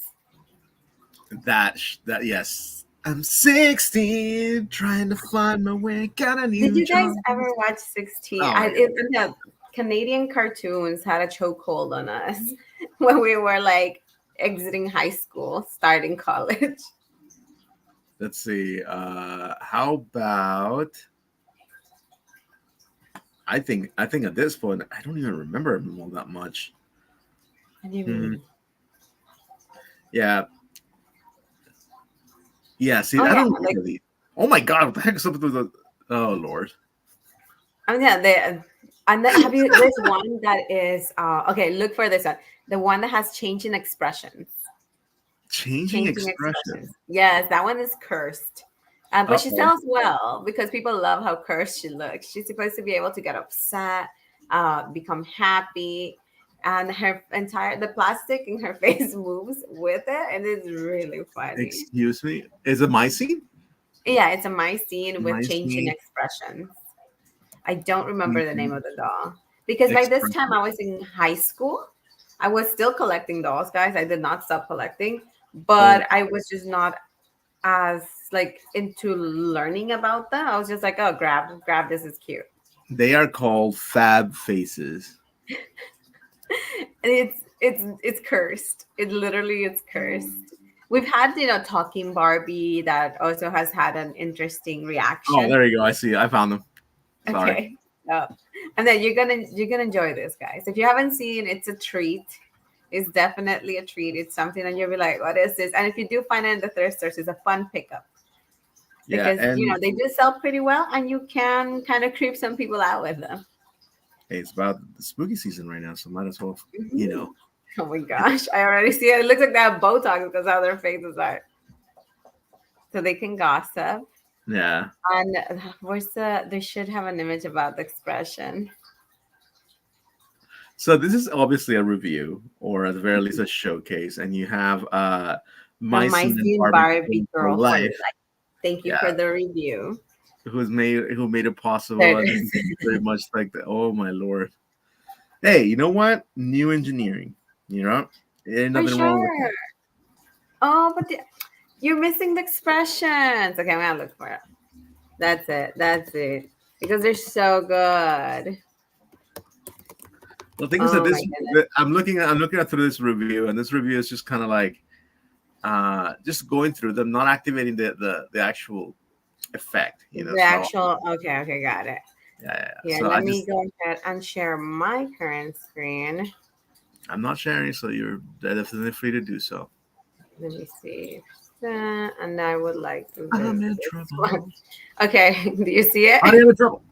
That yes. I'm 16, trying to find my way. Got a Did new you guys job. ever watch 16? Oh my god. The Canadian cartoons had a chokehold on us when we were like exiting high school, starting college. Let's see. How about I think at this point I don't even remember him all that much. What do you Hmm. mean? Yeah. Yeah. See, Oh I yeah, don't like really. Oh my god! What the heck is up with the? Oh lord. oh yeah, and then have you? There's one that is okay. Look for this one. The one that has changing expressions. Changing Changing expression. expressions. Yes, that one is cursed. But she Uh-oh. sells well because people love how cursed she looks. She's supposed to be able to get upset, become happy, and the plastic in her face moves with it, and it's really funny. Excuse me. Is it my scene? Yeah, it's a my scene with My changing scene. expressions. I don't remember the name Changing of the doll because by this time expression. I was in high school. I was still collecting dolls, guys. I did not stop collecting, but Oh, I was just not as like into learning about them. I was just like, oh, grab this is cute. they are called fab faces. And it's cursed. It literally is cursed. We've had, talking Barbie that also has had an interesting Oh, reaction. there you go. I see. I found them. Sorry. Okay. Oh. And then you're gonna enjoy this, guys. If you haven't seen, it's a treat. It's definitely a treat. It's something and you'll be like, what is this? And if you do find it in the thrift stores, it's a fun pickup Yeah, because and they do sell pretty well and you can kind of creep some people out with them. Hey, it's about the spooky season right now, so might as well, you Mhm. know. Oh my gosh, I already see it. It looks like they have Botox because how their faces are. So they can gossip. Yeah. And they should have an image about the expression. So this is obviously a review, or at the very least a showcase, and you have From my My scene and Scene Barbie Barbie for Girl for life. Life. Thank you for Yeah, the review. who made it There possible, it and is. this is very much like the oh my lord. Hey, you know what? New engineering. You know, ain't For nothing wrong with sure. that. Oh, you're missing the expressions. Okay, I'm gonna look for it. That's it. That's it. Because they're so good. The thing is that Oh my this goodness. I'm looking at through this review, and this review is just kind of like just going through them, not activating the actual effect. You know, The so actual. Okay, okay, got it. yeah. Here, So let me go ahead and share my current screen. I'm not sharing, so you're definitely free to do so. Let me see. And I would like to I'm visit in this one. trouble. Okay, do you see it? I am in trouble,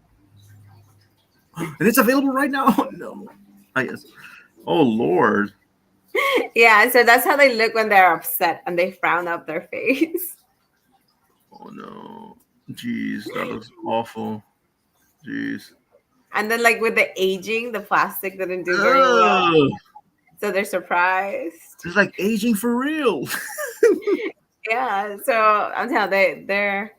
and it's available right now. Oh, no, I guess. Oh Lord. Yeah, so that's how they look when they're upset and they frown up their face. Oh no. Jeez, that looks awful. Jeez. And then, like with the aging, the plastic didn't do very well. Ugh. So they're surprised. It's like aging for real. Yeah, so I'm telling you,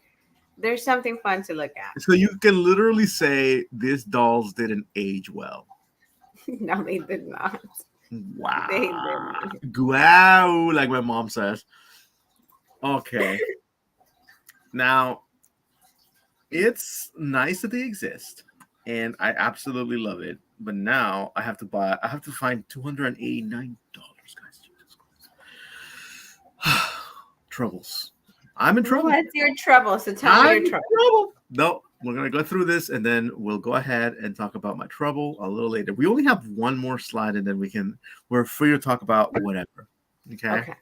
there's something fun to look at. So you can literally say these dolls didn't age well. No, they did not. They Wow. did not. Wow, like my mom says. Okay. Now, it's nice that they exist, and I absolutely love it. But now I have to find $289, guys. Jesus Christ. Troubles. I'm in trouble. What's your trouble? So tell me I'm your in trouble. trouble. No, we're gonna go through this and then we'll go ahead and talk about my trouble a little later. We only have one more slide and then we're free to talk about whatever. Okay. Okay.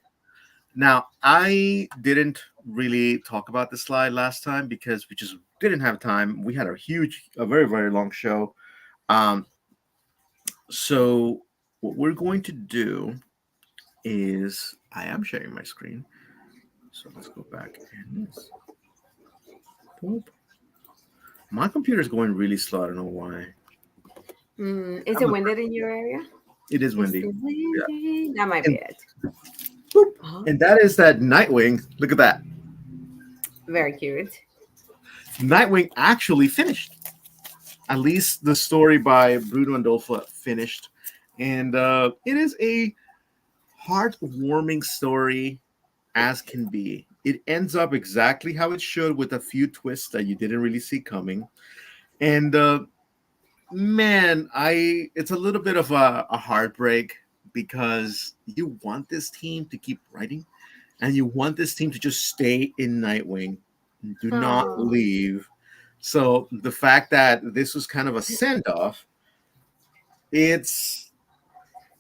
Now I didn't really talk about the slide last time because we just didn't have time. We had a very, very long show. Um, so what we're going to do is I am sharing my screen. So let's go back and this. Boop. My computer is going really slow. I don't know why. Is it windy in your area? It is Is windy. it Yeah. windy? That might be And, it. boop. Oh, And that is that Nightwing. Look at that. very cute. Nightwing actually finished. At least the story by Bruno Andolfo finished. And it is a heartwarming story as can be. It ends up exactly how it should with a few twists that you didn't really see coming. And man, I it's a little bit of a heartbreak because you want this team to keep writing and you want this team to just stay in Nightwing, do not Oh, leave. So the fact that this was kind of a send off, it's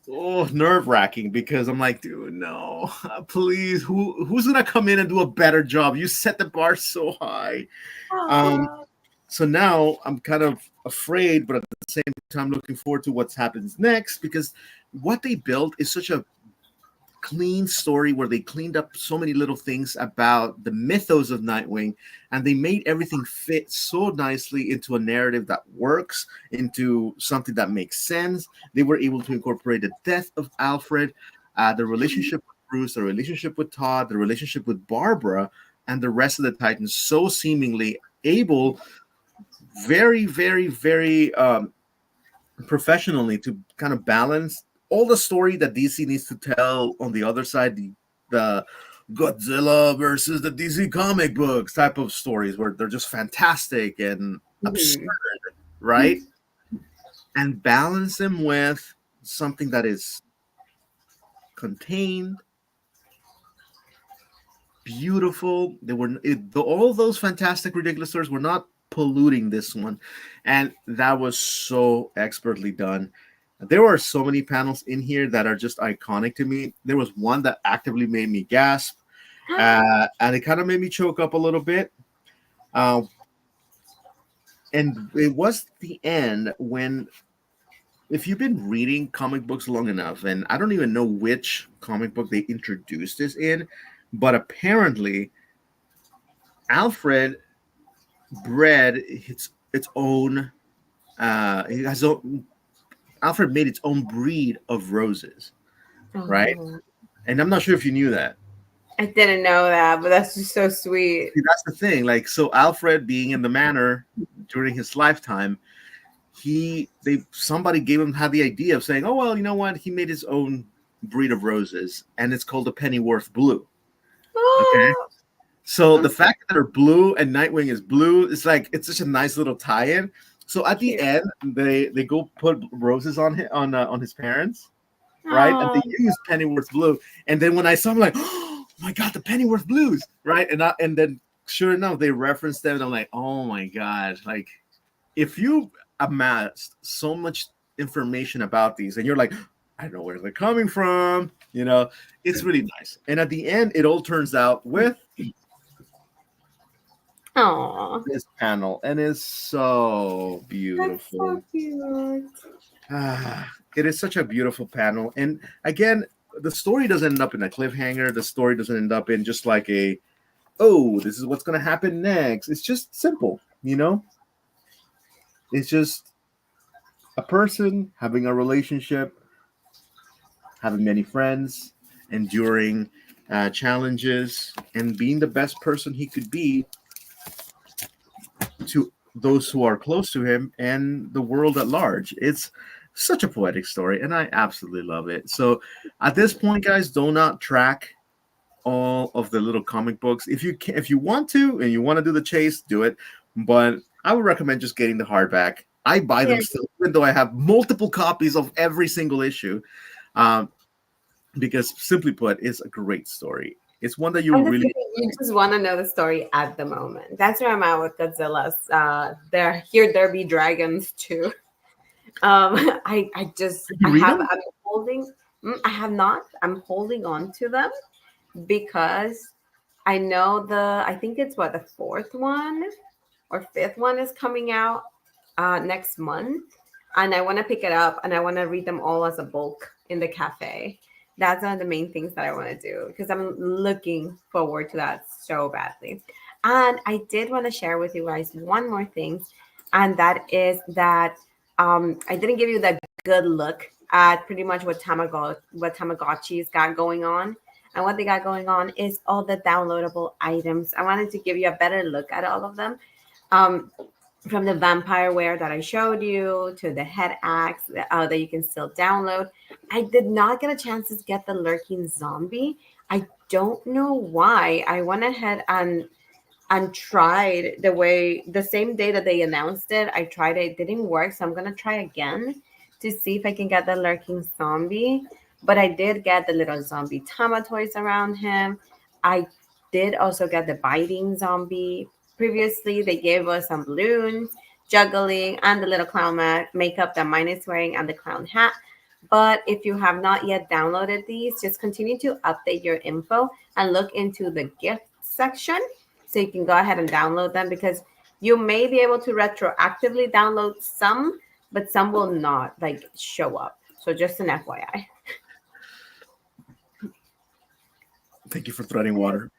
nerve wracking because I'm like, dude, no, please, who's gonna come in and do a better job? You set the bar so high. Um, oh. so now I'm kind of afraid, but at the same time looking forward to what happens next because what they built is such a clean story where they cleaned up so many little things about the mythos of Nightwing and they made everything fit so nicely into a narrative that works, into something that makes sense. They were able to incorporate the death of Alfred, the relationship with Bruce, the relationship with Todd, the relationship with Barbara, and the rest of the Titans so seemingly able, very, very, very professionally to kind of balance all the story that DC needs to tell on the other side, the Godzilla versus the DC comic books type of stories where they're just fantastic and absurd, Mhm. right? And balance them with something that is contained, beautiful. All those fantastic, ridiculous stories were not polluting this one, and that was so expertly done. There were so many panels in here that are just iconic to me. There was one that actively made me gasp, and it kind of made me choke up a little bit. Uh, and it was the end when if you've been reading comic books long enough, and I don't even know which comic book they introduced this in, but apparently Alfred bred its own. He has Alfred made its own breed of roses, right? Oh, And I'm not sure if you knew that. I didn't know that, but that's just so sweet. See, that's the thing. Like, so Alfred being in the manor during his lifetime, somebody gave him had the idea of saying, oh well, you know what? He made his own breed of roses, and it's called a Pennyworth Blue. Okay. Oh, So the I'm fact that they're blue and Nightwing is blue, it's like it's such a nice little tie-in. So at the cute. end, they go put roses on his parents, right? And Oh, they use Pennyworth blue. And then when I saw, I'm like, oh my god, the Pennyworth blues, right? And then sure enough, they referenced them, and I'm like, oh my god, like if you amassed so much information about these, and you're like, I know where they're coming from, it's really nice. And at the end, it all turns out with oh, this panel, and it's so that's so beautiful. cute. It is such a beautiful panel. And again, the story doesn't end up in a cliffhanger. The story doesn't end up in just like oh, this is what's going to happen next. It's just simple. It's just a person having a relationship, having many friends, enduring challenges, and being the best person he could be to those who are close to him and the world at large. It's such a poetic story, and I absolutely love it. So, at this point, guys, do not track all of the little comic books. If you want to, and you want to do the chase, do it. But I would recommend just getting the hardback. I buy Yeah. them still, even though I have multiple copies of every single issue, um, because simply put, it's a great story. It's one that you And the really thing, you just want to know the story at the moment. That's where I'm at with Godzilla's. There be dragons too. did you I read have them? I'm holding. I have not. I'm holding on to them because I know I think it's what, the fourth one or fifth one is coming out next month, and I want to pick it up and I want to read them all as a bulk in the cafe. That's one of the main things that I want to do because I'm looking forward to that so badly. And I did want to share with you guys one more thing, and that is that I didn't give you the good look at pretty much what Tamagotchi's got going on. And what they got going on is all the downloadable items. I wanted to give you a better look at all of them. Um, from the vampire wear that I showed you to the head axe that you can still download. I did not get a chance to get the lurking zombie. I don't know why. I went ahead and tried the same day that they announced it. I tried it, it didn't work. So I'm gonna try again to see if I can get the lurking zombie. But I did get the little zombie Tama toys around him. I did also get the biting zombie. Previously, they gave us some balloons, juggling, and the little clown makeup that mine is wearing, and the clown hat. But if you have not yet downloaded these, just continue to update your info and look into the gift section so you can go ahead and download them because you may be able to retroactively download some, but some will not like show up. So just an FYI. Thank you for threading water.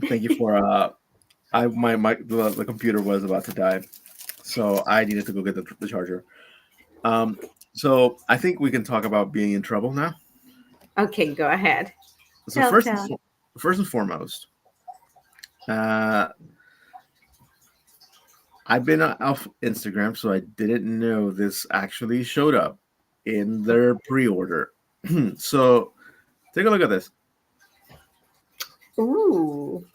Thank you for the computer was about to die, so I needed to go get the charger. Um, so I think we can talk about being in trouble now. Okay, go ahead. So Tell. first and foremost, uh, I've been off Instagram, so I didn't know this actually showed up in their pre-order. So take a look at this. Ooh,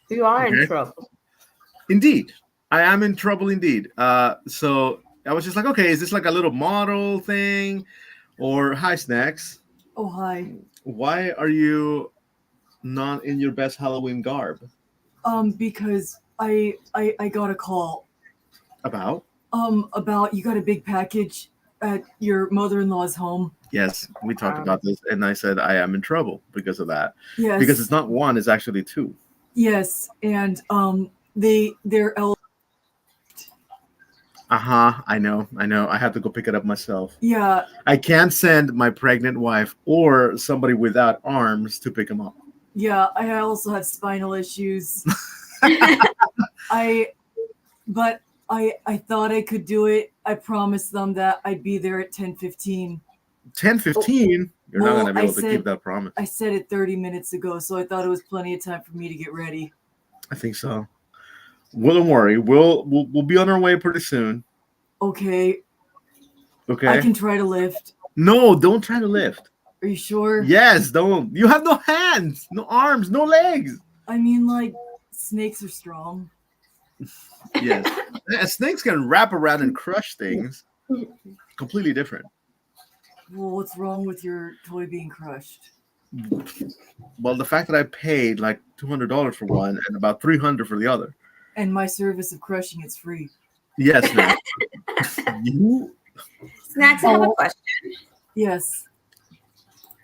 you are in Okay, trouble. indeed, I am in trouble indeed. So I was just like, okay, is this like a little model thing, or hi, snacks? Oh, hi. Why are you not in your best Halloween garb? Because I got a call. About? About you got a big package at your mother-in-law's home. Yes, we talked Um, about this, and I said I am in trouble because of that. Yes. Because it's not one; it's actually two. Yes, and they're I know. I have to go pick it up myself. Yeah, I can't send my pregnant wife or somebody without arms to pick him up. yeah. I also have spinal issues. I, but I thought I could do it. I promised them that I'd be there at 10:15. 10:15. You're not Well, gonna be able to keep that promise. I said it 30 minutes ago, so I thought it was plenty of time for me to get ready. I think so. Well, don't worry. We'll be on our way pretty soon. Okay, Okay. I can try to lift. No, don't try to lift. Are you sure? Yes, don't. You have no hands, no arms, no legs. I mean, like, snakes are strong. Yes. Snakes can wrap around and crush things. Completely different. Well, what's wrong with your toy being crushed? Well, the fact that I paid like $200 for one and about $300 for the other. And my service of crushing it's free. Yes, Snacks. Snacks, I have a question. Yes.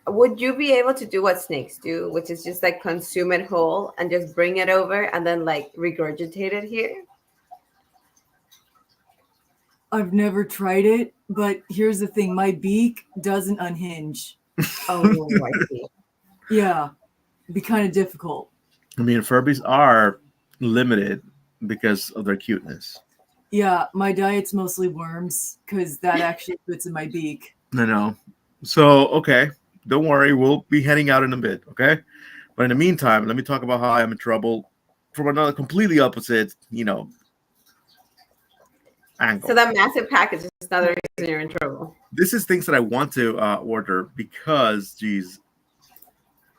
Would you be able to do what snakes do, which is just like consume it whole and just bring it over and then like regurgitate it here? I've never tried it, but here's the thing: my beak doesn't unhinge. Oh, I see. Yeah, it'd be kind of difficult. I mean, Furbies are limited because of their cuteness. Yeah, my diet's mostly worms because that actually fits in my beak. I know. So, okay, don't worry. We'll be heading out in a bit, okay? But in the meantime, let me talk about how I am in trouble from another completely opposite, angle. So that massive package is another reason you're in trouble. This is things that I want to order because, geez.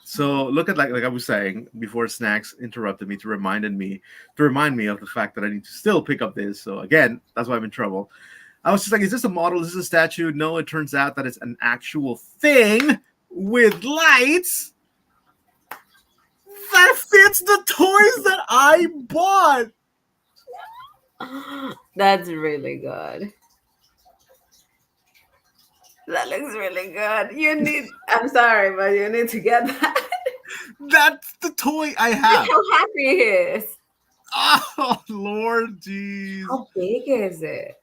So look at like I was saying before, Snacks interrupted me to remind me of the fact that I need to still pick up this. So again, that's why I'm in trouble. I was just like, is this a model? Is this a statue? No, it turns out that it's an actual thing with lights that fits the toys that I bought. That's really good. That looks really good. I'm sorry, but you need to get that. That's the toy I have. Look how happy he is. Oh, Lord, jeez. How big is it?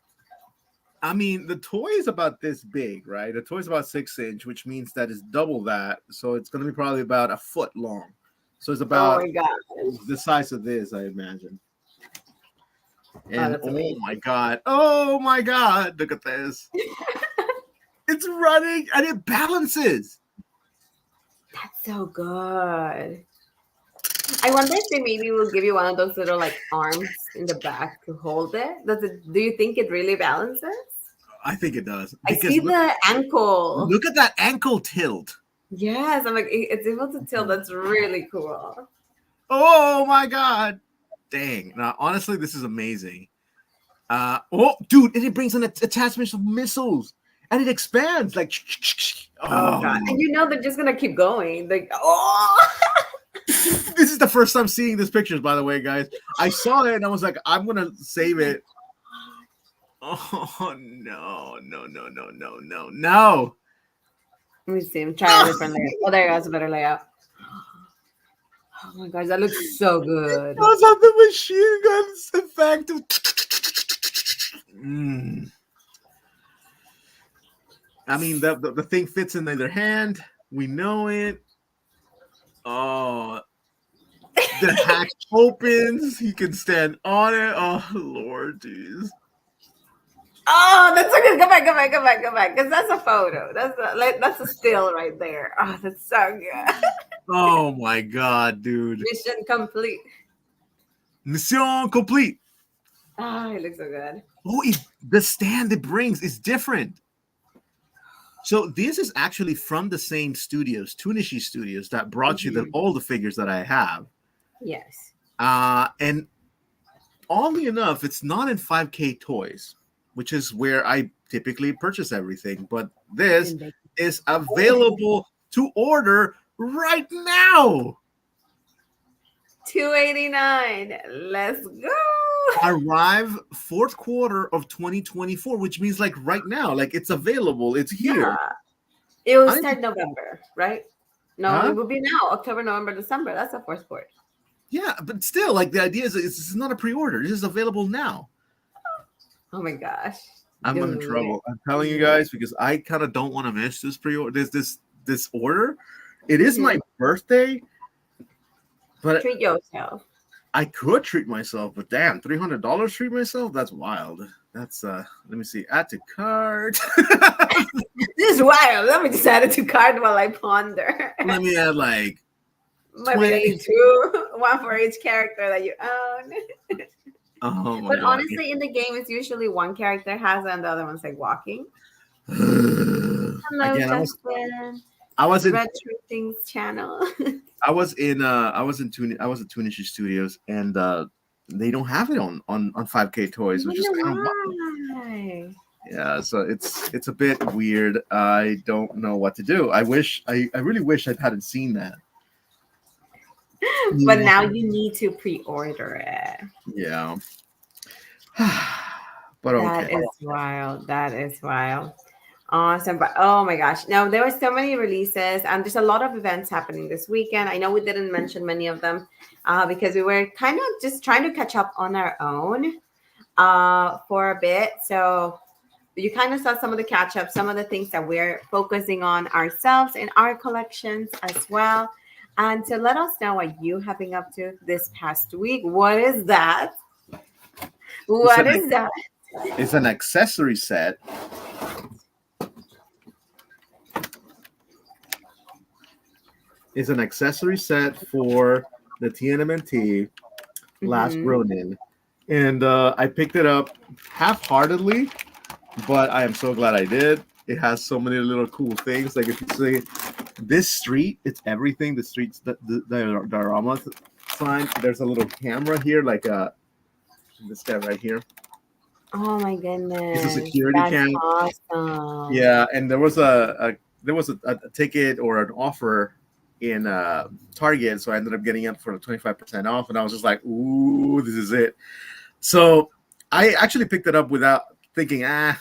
I mean, the toy is about this big, right? The toy is about 6 inch, which means that it's double that. So it's going to be probably about a foot long. So it's about the size of this, I imagine. And oh my God, look at this. It's running and it balances. That's so good. I wonder if they maybe will give you one of those little like arms in the back to hold it. Do you think it really balances? I think it does. I see the ankle. Look at that ankle tilt. Yes, I'm like, it's able to tilt. That's really cool. Oh my God. Dang. Now, honestly, this is amazing. Oh, dude, and it brings an attachment of missiles. And it expands like. Oh God! And they're just gonna keep going. Like, oh. This is the first time seeing these pictures, by the way, guys. I saw it and I was like, I'm gonna save it. Oh no! Let me see. I'm trying a different layout. Oh, there you go. That's a better layout. Oh my gosh, that looks so good. Those are the machine guns effect. I mean, the thing fits in their hand. We know it. Oh, the hatch opens. He can stand on it. Oh, Lord, jeez. Oh, that's so good. Go back. Because that's a photo. That's a still right there. Oh, that's so good. Oh, my God, dude. Mission complete. Mission complete. Oh, it looks so good. Oh, the stand it brings is different. So this is actually from the same studios, Tunishi Studios, that brought you all the figures that I have. Yes. And oddly enough, it's not in 5K Toys, which is where I typically purchase everything. But this is available to order right now. $289. Let's go. Arrive fourth quarter of 2024, which means like right now, like it's available, it's here. Yeah. It will start November, right? No, it will be now, October, November, December. That's the fourth quarter. Yeah, but still, like the idea is it's not a pre-order. This is available now. Oh my gosh. I'm in Do it. trouble. I'm telling you Do it. guys because I kind of don't want to miss this pre-order. This order. It is my Mhm. birthday, but Treat yourself. I could treat myself. But damn, $300 treat myself? That's wild. That's Let me see. Add to cart. This is wild. Let me just add it to cart while I ponder. Let me add like Maybe 20. need two, one for each character that you own. Oh my But god. honestly, in the game, it's usually one character has it and the other one's like walking. Hello, Again, Justin. I was in Retro Things channel. I was at Tunish Studios, and they don't have it on 5K Toys, which is kind of Why? yeah. So it's a bit weird. I don't know what to do. I really wish I hadn't seen that. But Yeah. now you need to pre-order it. Yeah. But okay. That is wild. That is wild. Awesome. But oh my gosh. No, there were so many releases and there's a lot of events happening this weekend. I know we didn't mention many of them because we were kind of just trying to catch up on our own for a bit. So you kind of saw some of the catch up, some of the things that we're focusing on ourselves in our collections as well. And to let us know what you have been up to this past week. What is that? What is that? It's an accessory set. It's an accessory set for the TNMNT Last Mhm. Ronin. And I picked it up half-heartedly, but I am so glad I did. It has so many little cool things. Like if you see this street, it's everything. The streets, the diorama sign. There's a little camera here, like this guy right here. Oh my goodness. It's a security That's cam. awesome. Yeah, and there was a ticket or an offer in Target, so I ended up getting it for 25% off, and I was just like, "Ooh, this is it." So I actually picked it up without thinking, I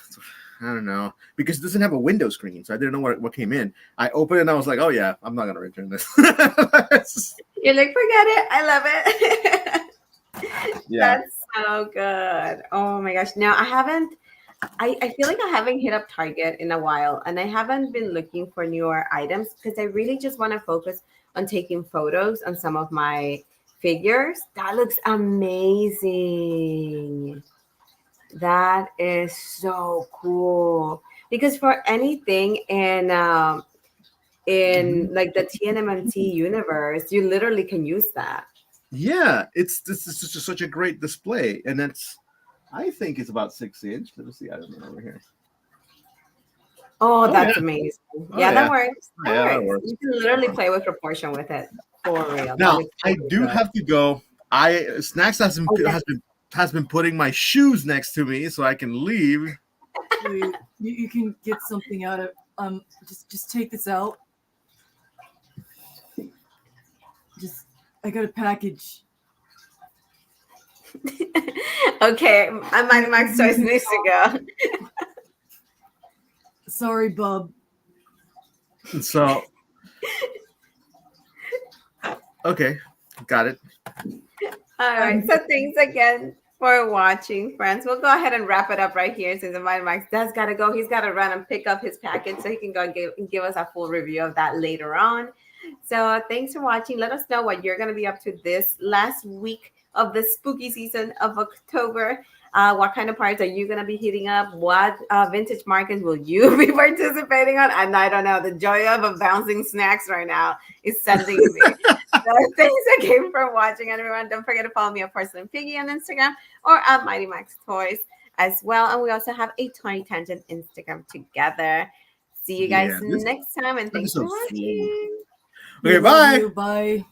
don't know, because it doesn't have a window screen, so I didn't know what came in. I opened it and I was like, "Oh yeah, I'm not gonna return this." You're like, forget it. I love it. Yeah. That's so good. Oh my gosh. Now I feel like I haven't hit up Target in a while and I haven't been looking for newer items because I really just want to focus on taking photos on some of my figures. That looks amazing. That is so cool. Because for anything in like the TNMNT universe, you literally can use that. Yeah, this is just such a great display, and I think it's about 6 inch. Let me see. I don't know over here. Oh, that's yeah. amazing. Oh, Yeah, that yeah. works. That works. You can literally play with proportion with it for real. That Now looks I totally do good. have to go. Snacks Okay. has been putting my shoes next to me so I can leave. Wait, you can get something out of just take this out. I got a package. Okay, my choice needs to go. Sorry, bub. So okay, got it. All right. So thanks again for watching, friends. We'll go ahead and wrap it up right here since the Mighty Max does gotta go. He's gotta run and pick up his package so he can go and give us a full review of that later on. So thanks for watching. Let us know what you're gonna be up to this last week of the spooky season of October. What kind of parts are you going to be hitting up? What vintage markets will you be participating on? And I don't know. The joy of a bouncing snacks right now is sending me. So thanks again for watching, everyone. Don't forget to follow me at Porcelain Piggy on Instagram or at Mighty Max Toys as well. And we also have a Toy Tangent Instagram together. See you guys next time. And thanks for watching. Okay, bye. Bye.